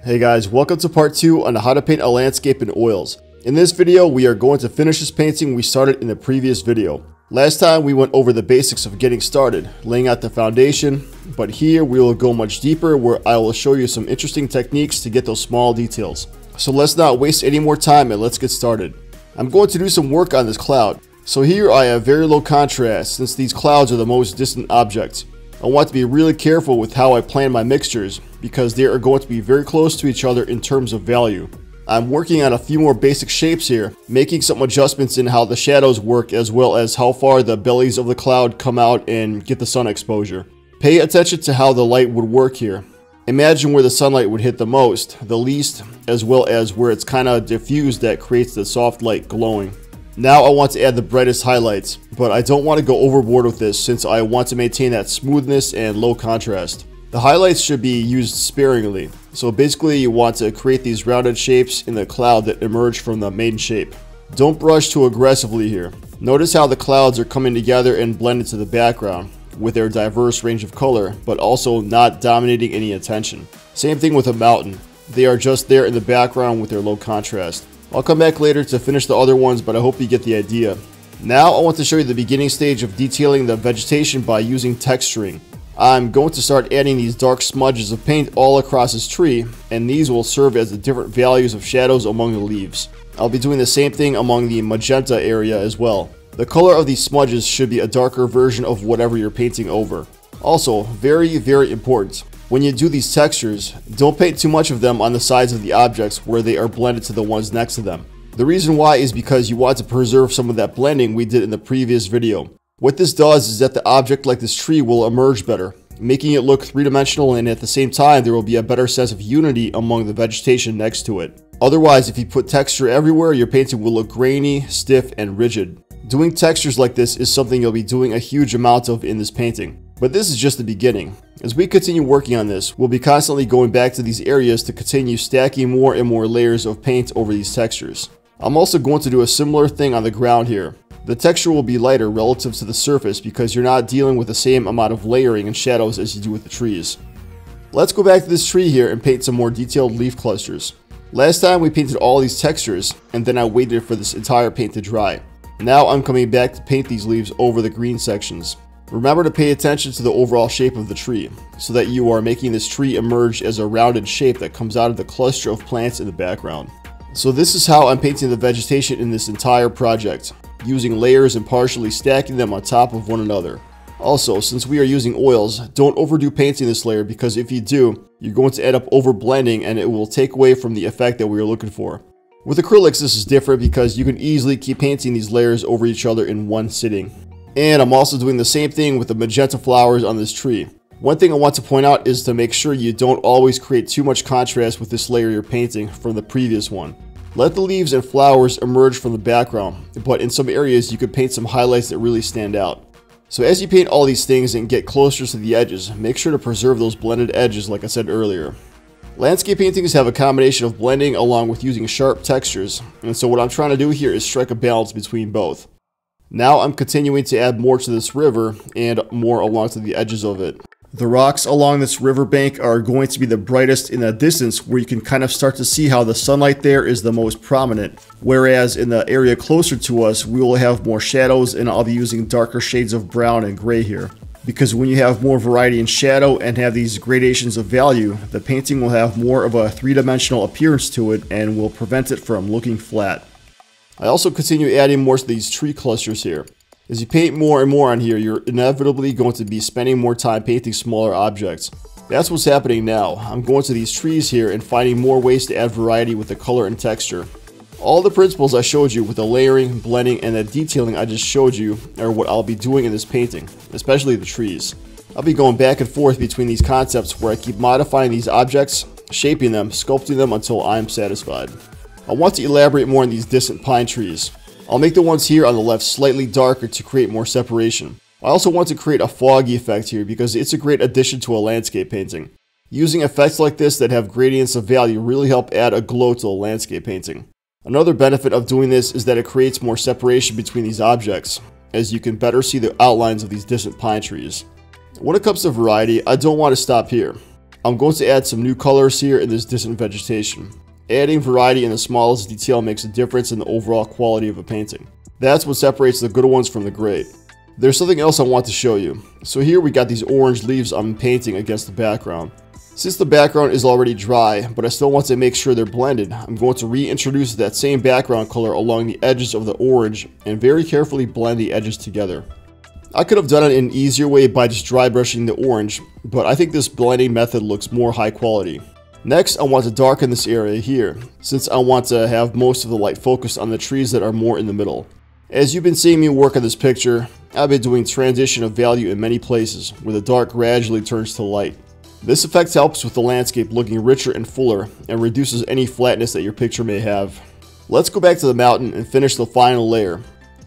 Hey guys, welcome to part 2 on how to paint a landscape in oils. In this video, we are going to finish this painting we started in the previous video. Last time we went over the basics of getting started, laying out the foundation, but here we will go much deeper where I will show you some interesting techniques to get those small details. So let's not waste any more time and let's get started. I'm going to do some work on this cloud. So here I have very low contrast since these clouds are the most distant objects. I want to be really careful with how I plan my mixtures because they are going to be very close to each other in terms of value. I'm working on a few more basic shapes here, making some adjustments in how the shadows work as well as how far the bellies of the cloud come out and get the sun exposure. Pay attention to how the light would work here. Imagine where the sunlight would hit the most, the least, as well as where it's kind of diffused that creates the soft light glowing. Now I want to add the brightest highlights, but I don't want to go overboard with this since I want to maintain that smoothness and low contrast. The highlights should be used sparingly, so basically you want to create these rounded shapes in the cloud that emerge from the main shape. Don't brush too aggressively here. Notice how the clouds are coming together and blend into the background with their diverse range of color, but also not dominating any attention. Same thing with a mountain. They are just there in the background with their low contrast. I'll come back later to finish the other ones, but I hope you get the idea. Now I want to show you the beginning stage of detailing the vegetation by using texturing. I'm going to start adding these dark smudges of paint all across this tree, and these will serve as the different values of shadows among the leaves. I'll be doing the same thing among the magenta area as well. The color of these smudges should be a darker version of whatever you're painting over. Also, very important. When you do these textures, don't paint too much of them on the sides of the objects where they are blended to the ones next to them. The reason why is because you want to preserve some of that blending we did in the previous video. What this does is that the object like this tree will emerge better, making it look three-dimensional, and at the same time there will be a better sense of unity among the vegetation next to it. Otherwise, if you put texture everywhere, your painting will look grainy, stiff, and rigid. Doing textures like this is something you'll be doing a huge amount of in this painting. But this is just the beginning. As we continue working on this, we'll be constantly going back to these areas to continue stacking more and more layers of paint over these textures. I'm also going to do a similar thing on the ground here. The texture will be lighter relative to the surface because you're not dealing with the same amount of layering and shadows as you do with the trees. Let's go back to this tree here and paint some more detailed leaf clusters. Last time we painted all these textures and then I waited for this entire paint to dry. Now I'm coming back to paint these leaves over the green sections. Remember to pay attention to the overall shape of the tree, so that you are making this tree emerge as a rounded shape that comes out of the cluster of plants in the background. So this is how I'm painting the vegetation in this entire project, using layers and partially stacking them on top of one another. Also, since we are using oils, don't overdo painting this layer because if you do, you're going to end up over blending and it will take away from the effect that we are looking for. With acrylics this is different because you can easily keep painting these layers over each other in one sitting. And I'm also doing the same thing with the magenta flowers on this tree. One thing I want to point out is to make sure you don't always create too much contrast with this layer you're painting from the previous one. Let the leaves and flowers emerge from the background, but in some areas you could paint some highlights that really stand out. So as you paint all these things and get closer to the edges, make sure to preserve those blended edges like I said earlier. Landscape paintings have a combination of blending along with using sharp textures, and so what I'm trying to do here is strike a balance between both. Now I'm continuing to add more to this river and more along to the edges of it. The rocks along this riverbank are going to be the brightest in the distance where you can kind of start to see how the sunlight there is the most prominent. Whereas in the area closer to us, we will have more shadows and I'll be using darker shades of brown and gray here. Because when you have more variety in shadow and have these gradations of value, the painting will have more of a three-dimensional appearance to it and will prevent it from looking flat. I also continue adding more to these tree clusters here. As you paint more and more on here, you're inevitably going to be spending more time painting smaller objects. That's what's happening now. I'm going to these trees here and finding more ways to add variety with the color and texture. All the principles I showed you with the layering, blending, and the detailing I just showed you are what I'll be doing in this painting, especially the trees. I'll be going back and forth between these concepts where I keep modifying these objects, shaping them, sculpting them until I'm satisfied. I want to elaborate more on these distant pine trees. I'll make the ones here on the left slightly darker to create more separation. I also want to create a foggy effect here because it's a great addition to a landscape painting. Using effects like this that have gradients of value really help add a glow to a landscape painting. Another benefit of doing this is that it creates more separation between these objects, as you can better see the outlines of these distant pine trees. When it comes to variety, I don't want to stop here. I'm going to add some new colors here in this distant vegetation. Adding variety in the smallest detail makes a difference in the overall quality of a painting. That's what separates the good ones from the great. There's something else I want to show you. So here we got these orange leaves I'm painting against the background. Since the background is already dry, but I still want to make sure they're blended, I'm going to reintroduce that same background color along the edges of the orange and very carefully blend the edges together. I could have done it in an easier way by just dry brushing the orange, but I think this blending method looks more high quality. Next, I want to darken this area here, since I want to have most of the light focused on the trees that are more in the middle. As you've been seeing me work on this picture, I've been doing transition of value in many places, where the dark gradually turns to light. This effect helps with the landscape looking richer and fuller, and reduces any flatness that your picture may have. Let's go back to the mountain and finish the final layer.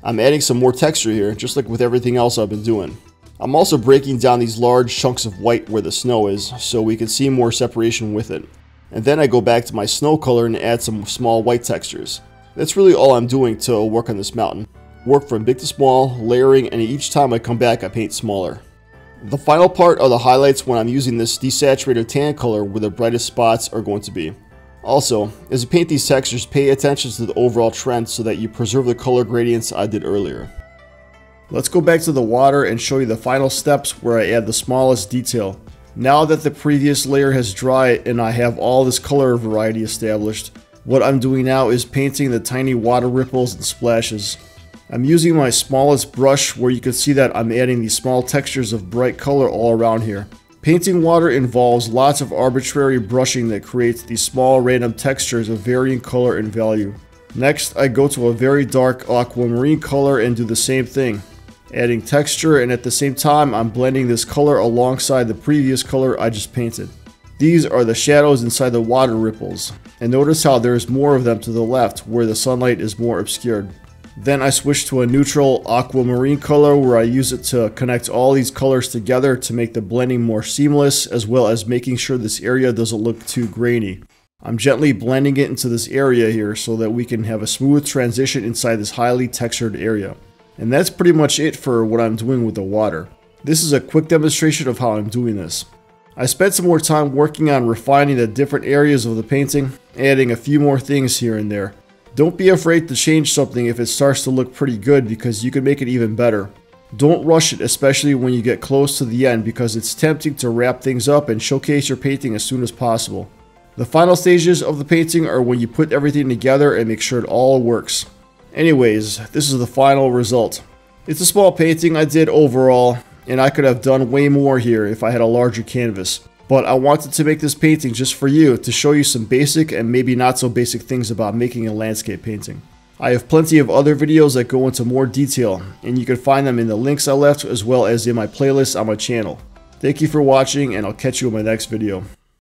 I'm adding some more texture here, just like with everything else I've been doing. I'm also breaking down these large chunks of white where the snow is, so we can see more separation with it. And then I go back to my snow color and add some small white textures. That's really all I'm doing to work on this mountain. Work from big to small, layering, and each time I come back I paint smaller. The final part are the highlights when I'm using this desaturated tan color where the brightest spots are going to be. Also, as you paint these textures, pay attention to the overall trend so that you preserve the color gradients I did earlier. Let's go back to the water and show you the final steps where I add the smallest detail. Now that the previous layer has dried and I have all this color variety established, what I'm doing now is painting the tiny water ripples and splashes. I'm using my smallest brush where you can see that I'm adding these small textures of bright color all around here. Painting water involves lots of arbitrary brushing that creates these small random textures of varying color and value. Next, I go to a very dark aquamarine color and do the same thing, adding texture, and at the same time I'm blending this color alongside the previous color I just painted. These are the shadows inside the water ripples, and notice how there's more of them to the left where the sunlight is more obscured. Then I switch to a neutral aquamarine color where I use it to connect all these colors together to make the blending more seamless, as well as making sure this area doesn't look too grainy. I'm gently blending it into this area here so that we can have a smooth transition inside this highly textured area. And that's pretty much it for what I'm doing with the water. This is a quick demonstration of how I'm doing this. I spent some more time working on refining the different areas of the painting, adding a few more things here and there. Don't be afraid to change something if it starts to look pretty good, because you can make it even better. Don't rush it, especially when you get close to the end, because it's tempting to wrap things up and showcase your painting as soon as possible. The final stages of the painting are when you put everything together and make sure it all works. Anyways, this is the final result. It's a small painting I did overall, and I could have done way more here if I had a larger canvas. But I wanted to make this painting just for you, to show you some basic and maybe not so basic things about making a landscape painting. I have plenty of other videos that go into more detail, and you can find them in the links I left as well as in my playlist on my channel. Thank you for watching, and I'll catch you in my next video.